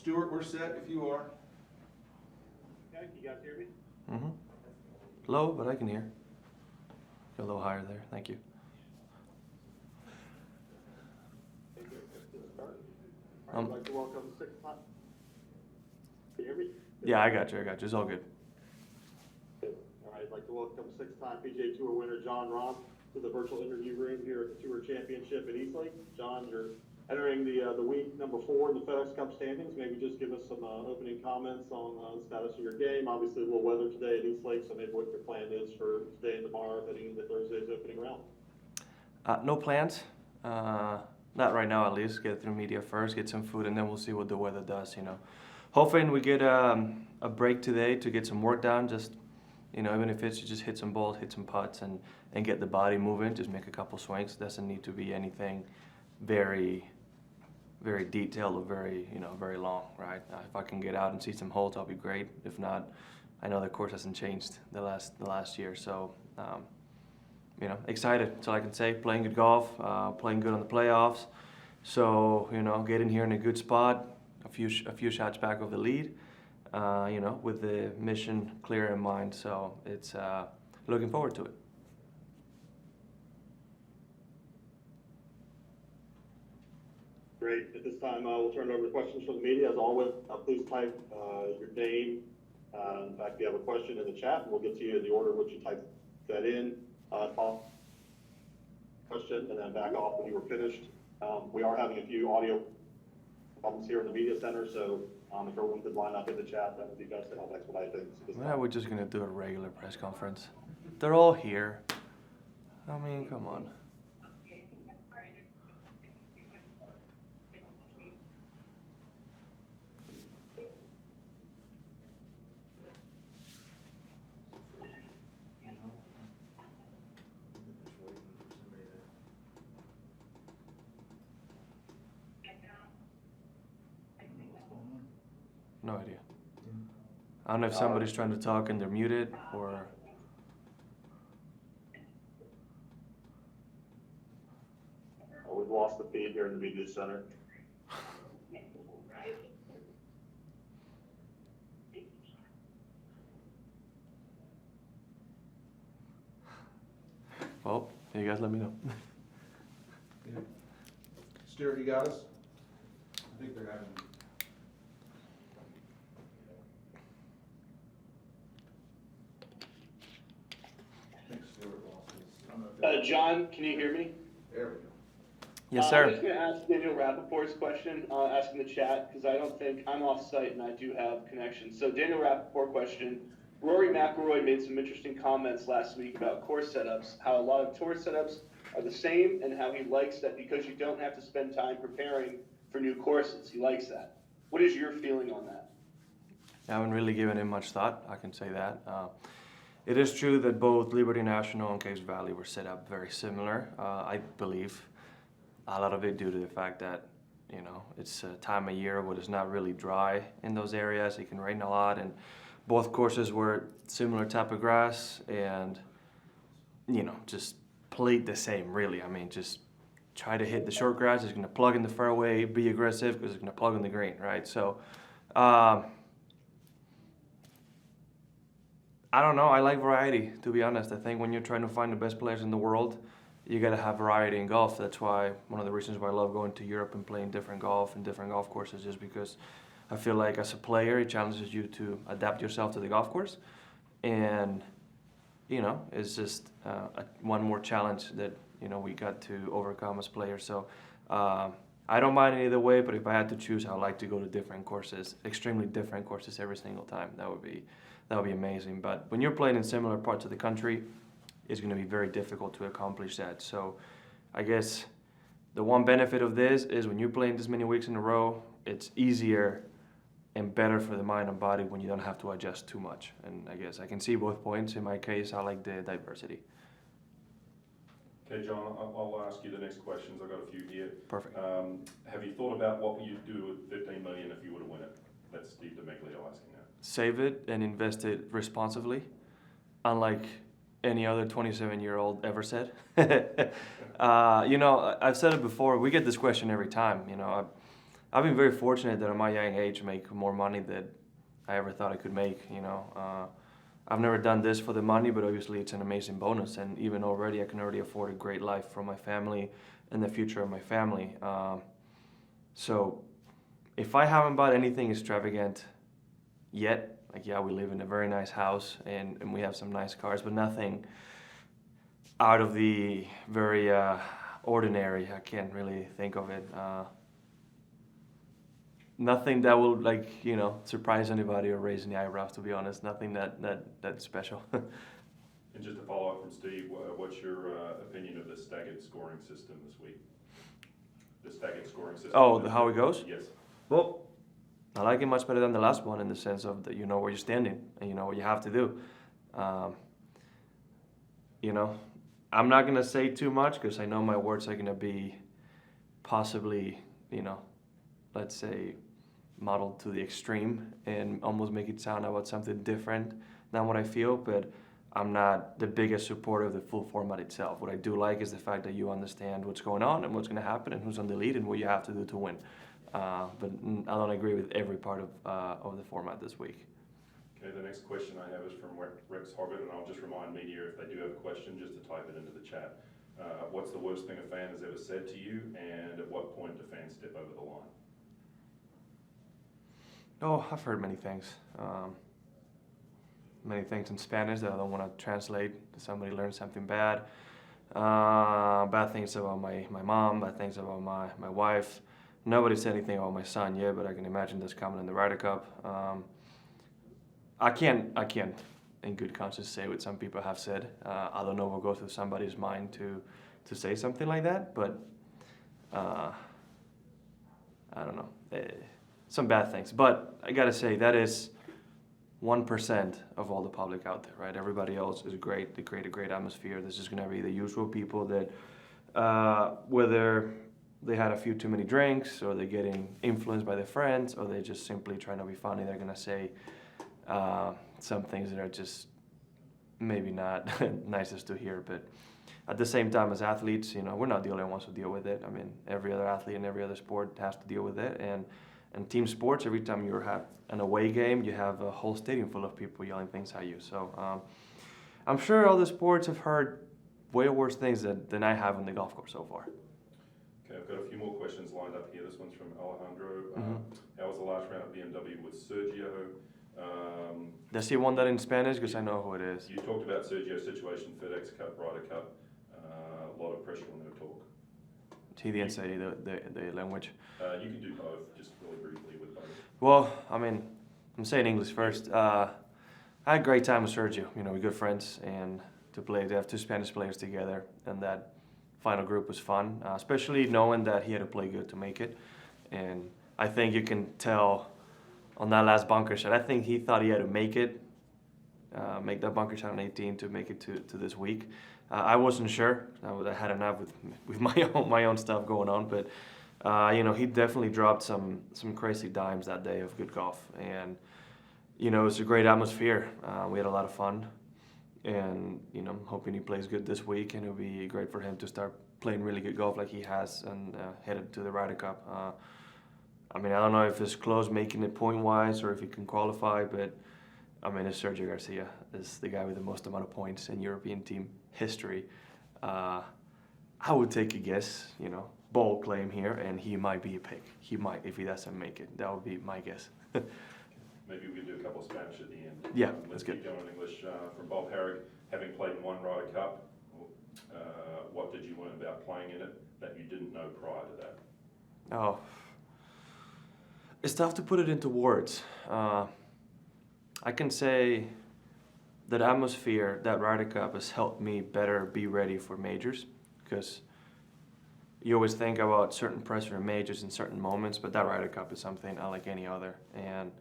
Stuart, we're set if you are. Okay, you guys hear me? Mm-hmm. Low, but I can hear. Go a little higher there. Thank you. Thank you. Let's start. I'd like to welcome six-time. Can you hear me? Yeah, I got you. It's all good. All right, I'd like to welcome six-time PGA Tour winner Jon Rahm to the virtual interview room here at the Tour Championship in Eastlake. Jon, you're entering the week number 4 in the FedEx Cup standings. Maybe just give us some opening comments on the status of your game. Obviously, a little weather today at Eastlake, so maybe what your plan is for today and tomorrow heading into Thursday's opening round. No plans. Not right now, at least. Get through media first, get some food, and then we'll see what the weather does. Hoping we get a break today to get some work done. Just even if it's just hit some balls, hit some putts, and get the body moving. Just make a couple swings. Doesn't need to be anything very, very detailed or very long, right? If I can get out and see some holes, I'll be great. If not, I know the course hasn't changed the last year, so excited. That's all I can say. Playing good golf, playing good on the playoffs. So get in here in a good spot, a few shots back of the lead. With the mission clear in mind. So it's looking forward to it. Great. At this time, we'll turn it over to questions from the media. As always, please type your name. In fact, if you have a question in the chat, we'll get to you in the order in which you type that in. Question, and then back off when you were finished. We are having a few audio problems here in the media center, so if everyone could line up in the chat, that would be best to help expedite things. Yeah, we're just gonna do a regular press conference. They're all here. I mean, come on. No idea. I don't know if somebody's trying to talk and they're muted or. We've lost the feed here in the media center. Well, you guys let me know. Stuart, you got us? I think they're having. John, can you hear me? There we go. Yes, sir. I'm just going to ask Daniel Rappaport's question, ask in the chat, because I don't think I'm off site and I do have connection. So Daniel Rappaport question, Rory McIlroy made some interesting comments last week about course setups, how a lot of tour setups are the same, and how he likes that because you don't have to spend time preparing for new courses. He likes that. What is your feeling on that? I haven't really given it much thought, I can say that. It is true that both Liberty National and Case Valley were set up very similar, I believe. A lot of it due to the fact that, it's a time of year where it's not really dry in those areas. It can rain a lot, and both courses were similar type of grass and, just played the same, really. I mean, just try to hit the short grass. It's going to plug in the fairway, be aggressive because it's going to plug in the green, right? So, I don't know. I like variety, to be honest. I think when you're trying to find the best players in the world, you got to have variety in golf. That's why one of the reasons why I love going to Europe and playing different golf and different golf courses is because I feel like as a player, it challenges you to adapt yourself to the golf course. And, it's just one more challenge that, we got to overcome as players. So I don't mind either way, but if I had to choose, I would like to go to different courses, extremely different courses every single time. That would be amazing. But when you're playing in similar parts of the country, it's going to be very difficult to accomplish that. So I guess the one benefit of this is when you're playing this many weeks in a row, it's easier and better for the mind and body when you don't have to adjust too much. And I guess I can see both points. In my case, I like the diversity. Okay, John, I'll ask you the next questions. I've got a few here. Perfect. Have you thought about what you'd do with $15 million if you were to win it? That's Steve DeMiglio asking that. Save it and invest it responsibly, unlike any other 27-year-old ever said. I've said it before. We get this question every time. I've been very fortunate that at my young age make more money than I ever thought I could make. I've never done this for the money, but obviously it's an amazing bonus. And even already, I can already afford a great life for my family and the future of my family. So if I haven't bought anything extravagant yet, like yeah, we live in a very nice house and we have some nice cars, but nothing out of the very ordinary. I can't really think of it. Nothing that will surprise anybody or raise any eyebrows. To be honest, nothing that's special. And just to follow up from Steve, what's your opinion of the staggered scoring system this week? The staggered scoring system. Oh, how it goes? Yes. Well, I like it much better than the last one in the sense of that you know where you're standing and you know what you have to do. I'm not gonna say too much because I know my words are gonna be possibly, let's say, modeled to the extreme and almost make it sound about something different than what I feel. But I'm not the biggest supporter of the full format itself. What I do like is the fact that you understand what's going on and what's going to happen and who's on the lead and what you have to do to win. But I don't agree with every part of the format this week. Okay, the next question I have is from Rex Hoggett, and I'll just remind media if they do have a question just to type it into the chat. What's the worst thing a fan has ever said to you, and at what point do fans step over the line? Oh, I've heard many things. Many things in Spanish that I don't want to translate. Somebody learned something bad. Bad things about my mom, bad things about my wife. Nobody said anything about my son yet, but I can imagine that's coming in the Ryder Cup. I can't in good conscience say what some people have said. I don't know what goes through somebody's mind to say something like that, but I don't know. Some bad things. But I gotta say, that is 1% of all the public out there, right? Everybody else is great. They create a great atmosphere. This is gonna be the usual people that, whether they had a few too many drinks, or they're getting influenced by their friends, or they're just simply trying to be funny, they're gonna say some things that are just maybe not nicest to hear. But at the same time, as athletes, we're not the only ones who deal with it. I mean, every other athlete in every other sport has to deal with it. And team sports, every time you have an away game, you have a whole stadium full of people yelling things at you. So I'm sure all the sports have heard way worse things than I have on the golf course so far. Okay, I've got a few more questions lined up here. This one's from Alejandro. Mm-hmm. How was the last round at BMW with Sergio? Does he want that in Spanish? Because I know who it is. You talked about Sergio's situation, FedEx Cup, Ryder Cup, a lot of pressure on her talk. He didn't say the language. You can do both, just really briefly with both. Well, I mean, I'm saying English first. I had a great time with Sergio. We're good friends, and they have two Spanish players together, and that final group was fun, especially knowing that he had to play good to make it. And I think you can tell on that last bunker shot, I think he thought he had to make that bunker shot on 18 to make it to this week. I wasn't sure. I had enough with my own stuff going on, but he definitely dropped some crazy dimes that day of good golf, and it was a great atmosphere. We had a lot of fun, and I'm hoping he plays good this week, and it'll be great for him to start playing really good golf like he has and headed to the Ryder Cup. I don't know if it's close making it point-wise or if he can qualify, but it's Sergio Garcia. Is the guy with the most amount of points in European team history. I would take a guess, bold claim here, and he might be a pick. He might, if he doesn't make it. That would be my guess. Maybe we can do a couple of Spanish at the end. Yeah, Let's that's good. keep going in English. From Bob Herrick, having played in one Ryder Cup, what did you learn about playing in it that you didn't know prior to that? Oh, it's tough to put it into words. I can say that atmosphere, that Ryder Cup has helped me better be ready for majors, because you always think about certain pressure in majors in certain moments, but that Ryder Cup is something unlike any other. And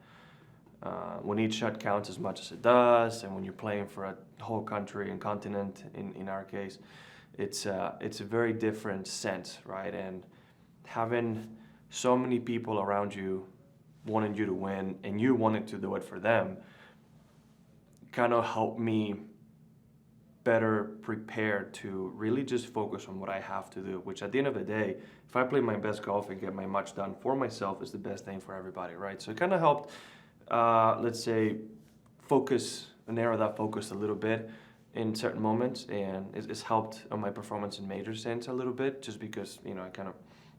when each shot counts as much as it does, and when you're playing for a whole country and continent, in our case, it's a very different sense, right? And having so many people around you wanting you to win and you wanting to do it for them kind of helped me better prepared to really just focus on what I have to do, which at the end of the day, if I play my best golf and get my match done for myself is the best thing for everybody, right? So it kind of helped, let's say, narrow that focus a little bit in certain moments, and it's helped on my performance in major sense a little bit, just because, I kind of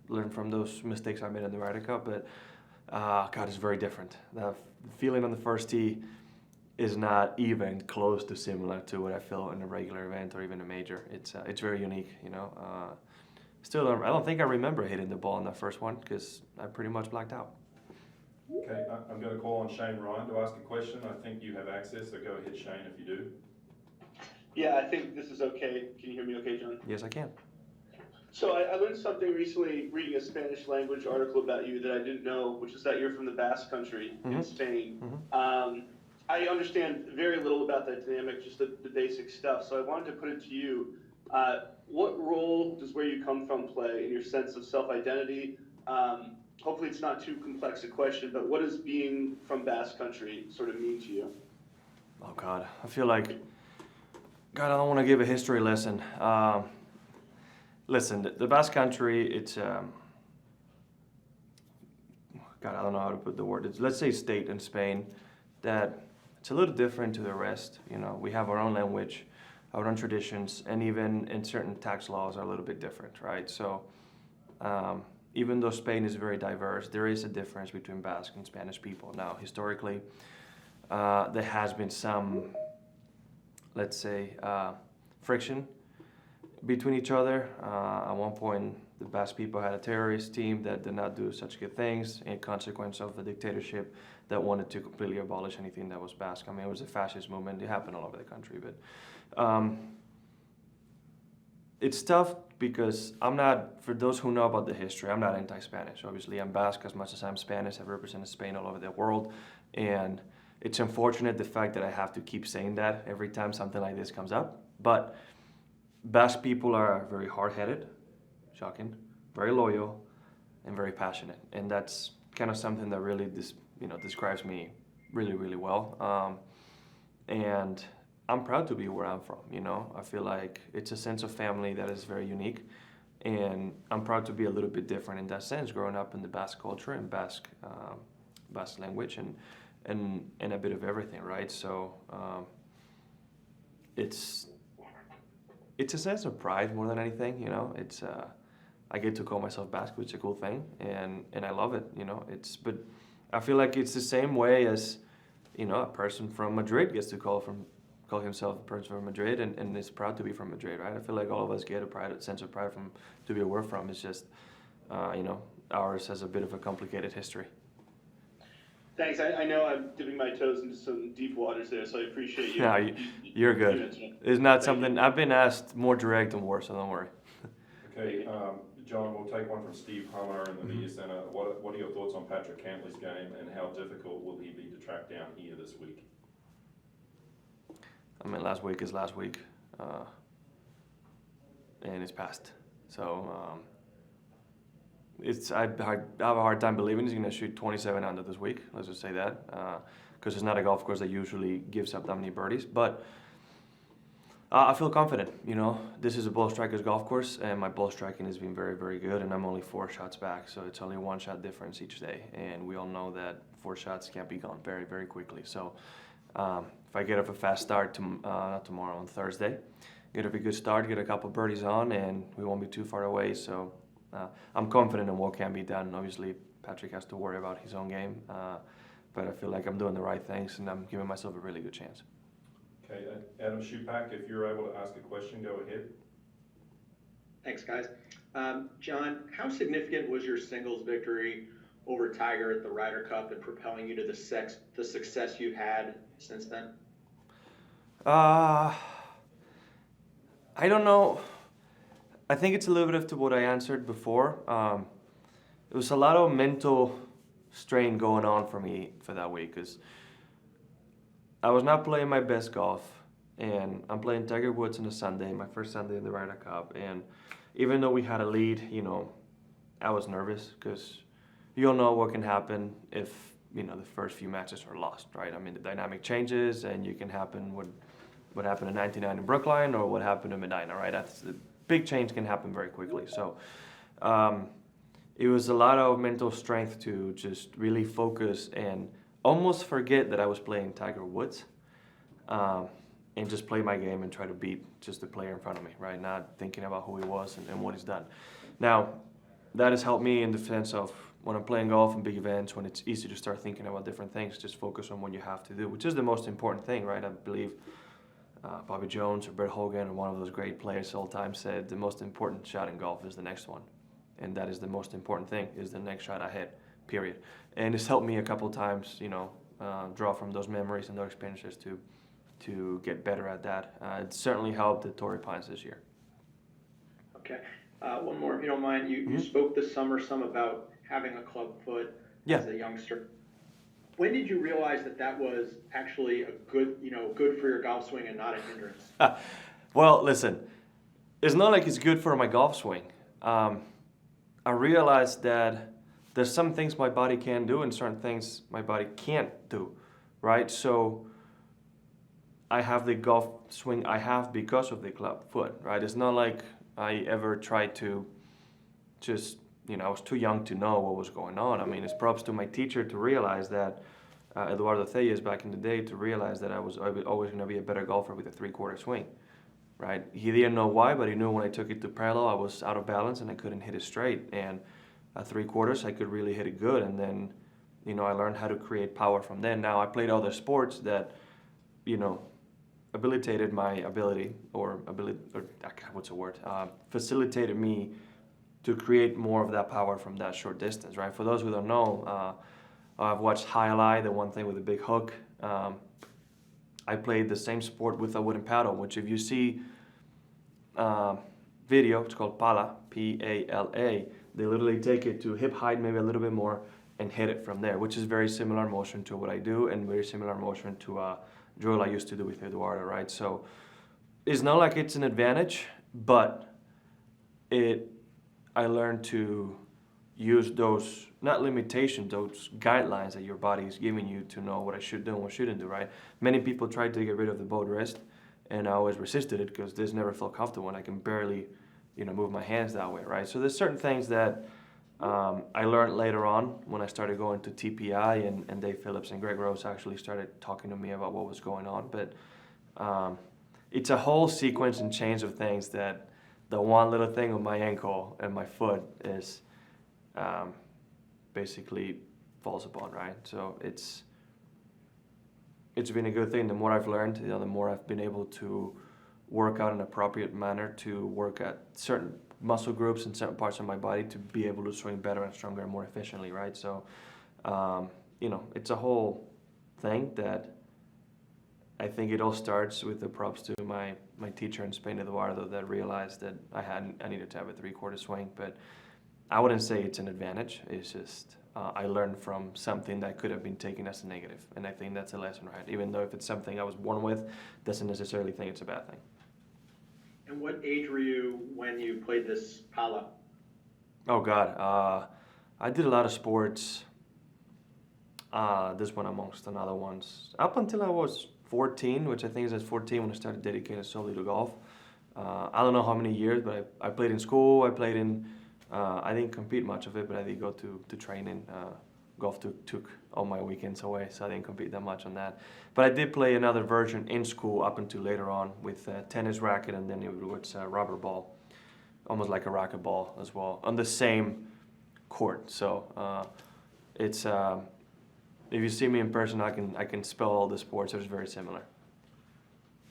learned from those mistakes I made in the Ryder Cup, but God, it's very different. The feeling on the first tee is not even close to similar to what I feel in a regular event or even a major. It's very unique, Still, I don't think I remember hitting the ball in that first one because I pretty much blacked out. Okay, I'm going to call on Shane Ryan to ask a question. I think you have access, so go ahead, Shane, if you do. Yeah, I think this is okay. Can you hear me okay, John? Yes, I can. So I learned something recently reading a Spanish language article about you that I didn't know, which is that you're from the Basque Country in Spain. I understand very little about that dynamic, just the basic stuff. So I wanted to put it to you. What role does where you come from play in your sense of self-identity? Hopefully it's not too complex a question, but what does being from Basque Country sort of mean to you? Oh, God. I feel like, God, I don't want to give a history lesson. Listen, the Basque Country, it's, God, I don't know how to put the word. Let's say state in Spain that it's a little different to the rest. We have our own language, our own traditions, and even in certain tax laws are a little bit different, right? So even though Spain is very diverse, there is a difference between Basque and Spanish people. Now, historically, there has been some, let's say, friction between each other. At one point, the Basque people had a terrorist team that did not do such good things in consequence of a dictatorship that wanted to completely abolish anything that was Basque. I mean, it was a fascist movement. It happened all over the country. But it's tough because for those who know about the history, I'm not anti-Spanish. Obviously, I'm Basque as much as I'm Spanish. I've represented Spain all over the world. And it's unfortunate the fact that I have to keep saying that every time something like this comes up. But Basque people are very hard-headed, shocking, very loyal, and very passionate. And that's kind of something that really describes me really, really well. And I'm proud to be where I'm from, I feel like it's a sense of family that is very unique. And I'm proud to be a little bit different in that sense, growing up in the Basque culture and Basque language and a bit of everything, right? So it's a sense of pride more than anything, It's I get to call myself Basque, which is a cool thing, and I love it, But I feel like it's the same way as a person from Madrid gets to call himself a person from Madrid and is proud to be from Madrid, right? I feel like all of us get a sense of pride to be where we're from. It's just ours has a bit of a complicated history. Thanks. I know I'm dipping my toes into some deep waters there, so I appreciate you. No, you're good. It's not something I've been asked more direct and more, so don't worry. Okay, John, we'll take one from Steve Hummer in the media center. What are your thoughts on Patrick Cantlay's game, and how difficult will he be to track down here this week? I mean, last week is last week, and it's past. So I have a hard time believing he's going to shoot 27 under this week. Let's just say that, because it's not a golf course that usually gives up that many birdies. But I feel confident. This is a ball striker's golf course, and my ball striking has been very, very good. And I'm only 4 shots back, so it's only 1 shot difference each day. And we all know that 4 shots can't be gone very, very quickly. So if I get off a fast start, not tomorrow, on Thursday, get off a good start, get a couple birdies on, and we won't be too far away. So I'm confident in what can be done. Obviously, Patrick has to worry about his own game, but I feel like I'm doing the right things, and I'm giving myself a really good chance. Okay, Adam Shupak, if you're able to ask a question, go ahead. Thanks, guys. John, how significant was your singles victory over Tiger at the Ryder Cup and propelling you to the success you've had since then? I don't know. I think it's a little bit of to what I answered before. It was a lot of mental strain going on for me for that week because I was not playing my best golf, and I'm playing Tiger Woods on a Sunday, my first Sunday in the Ryder Cup, and even though we had a lead, I was nervous because you don't know what can happen if, the first few matches are lost, right? I mean, the dynamic changes, and you can happen with what happened in 99 in Brookline or what happened in Medina, right? That's the big change can happen very quickly. So it was a lot of mental strength to just really focus and almost forget that I was playing Tiger Woods, and just play my game and try to beat just the player in front of me, right? Not thinking about who he was and what he's done. Now, that has helped me in the sense of when I'm playing golf in big events, when it's easy to start thinking about different things, just focus on what you have to do, which is the most important thing, right? I believe Bobby Jones or Brett Hogan, or one of those great players of all time, said the most important shot in golf is the next one. And that is the most important thing, is the next shot I hit, period. And it's helped me a couple of times, draw from those memories and those experiences to get better at that. It certainly helped at Torrey Pines this year. Okay. One more, if you don't mind. You spoke this summer some about having a club foot as a youngster. When did you realize that was actually a good for your golf swing and not a hindrance? Well, listen, it's not like it's good for my golf swing. I realized that there's some things my body can do and certain things my body can't do, right? So I have the golf swing I have because of the club foot, right? It's not like I ever tried to just, I was too young to know what was going on. I mean, it's props to my teacher to realize that, Eduardo Thayes back in the day, to realize that I was always going to be a better golfer with a three-quarter swing, right? He didn't know why, but he knew when I took it to parallel, I was out of balance and I couldn't hit it straight. And at three-quarters, I could really hit it good. And then, I learned how to create power from then. Now, I played other sports that, habilitated my ability, facilitated me to create more of that power from that short distance, right? For those who don't know, I've watched Highlight, the one thing with the big hook. I played the same sport with a wooden paddle, which if you see video, it's called Pala, P-A-L-A. They literally take it to hip height, maybe a little bit more, and hit it from there, which is very similar motion to what I do and very similar motion to drill I used to do with Eduardo, right? So it's not like it's an advantage, but I learned to use those, not limitations, those guidelines that your body is giving you to know what I should do and what I shouldn't do, right? Many people tried to get rid of the bowed wrist, and I always resisted it because this never felt comfortable, and I can barely, move my hands that way, right? So there's certain things that I learned later on when I started going to TPI, and Dave Phillips and Greg Rose actually started talking to me about what was going on. But it's a whole sequence and change of things that the one little thing on my ankle and my foot is basically falls upon, right? So it's been a good thing. The more I've learned, the more I've been able to work out in an appropriate manner to work at certain muscle groups and certain parts of my body to be able to swing better and stronger and more efficiently, right? So, it's a whole thing that I think it all starts with the props to my teacher in Spain, Eduardo, that realized that I needed to have a three-quarter swing. But I wouldn't say it's an advantage. It's just I learned from something that could have been taken as a negative, and I think that's a lesson, right? Even though if it's something I was born with, doesn't necessarily think it's a bad thing. And what age were you when you played this Pala? Oh God, I did a lot of sports. This one amongst another ones. Up until I was 14, which I think is at 14 when I started dedicating solely to golf. I don't know how many years, but I played in school. I didn't compete much of it, but I did go to training. Golf took all my weekends away, so I didn't compete that much on that. But I did play another version in school up until later on with a tennis racket, and then it was a rubber ball, almost like a racquetball as well, on the same court. So it's if you see me in person, I can spell all the sports. It's very similar.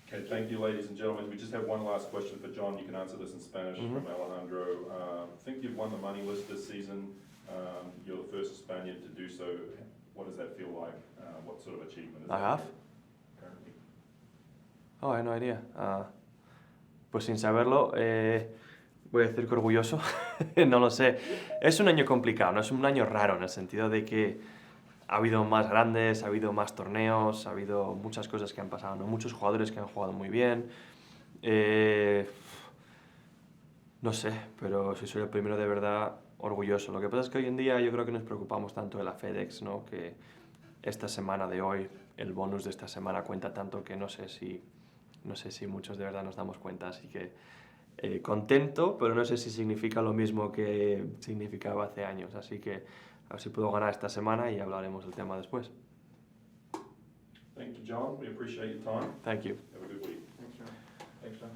Okay, thank you, ladies and gentlemen. We just have one last question for John. You can answer this in Spanish from Alejandro. I think you've won the money list this season. You're the first Spaniard to do so. What does that feel like? What sort of achievement is that? I have? Currently? Oh, I have no idea. Pues sin saberlo, voy a decir que orgulloso. No lo sé. Es un año complicado, ¿no? Es un año raro en el sentido de que ha habido más grandes, ha habido más torneos, ha habido muchas cosas que han pasado, ¿no? Muchos jugadores que han jugado muy bien. No sé, pero si soy el primero de verdad, orgulloso. Lo que pasa es que hoy en día yo creo que nos preocupamos tanto de la FedEx, ¿no? Que esta semana de hoy, el bonus de esta semana cuenta tanto que no sé si no sé si muchos de verdad nos damos cuenta, así que contento, pero no sé si significa lo mismo que significaba hace años, así que a ver si puedo ganar esta semana y hablaremos del tema después. Thank you, John. We appreciate your time. Thank you. Have a good week. Thanks, John. Thanks, John.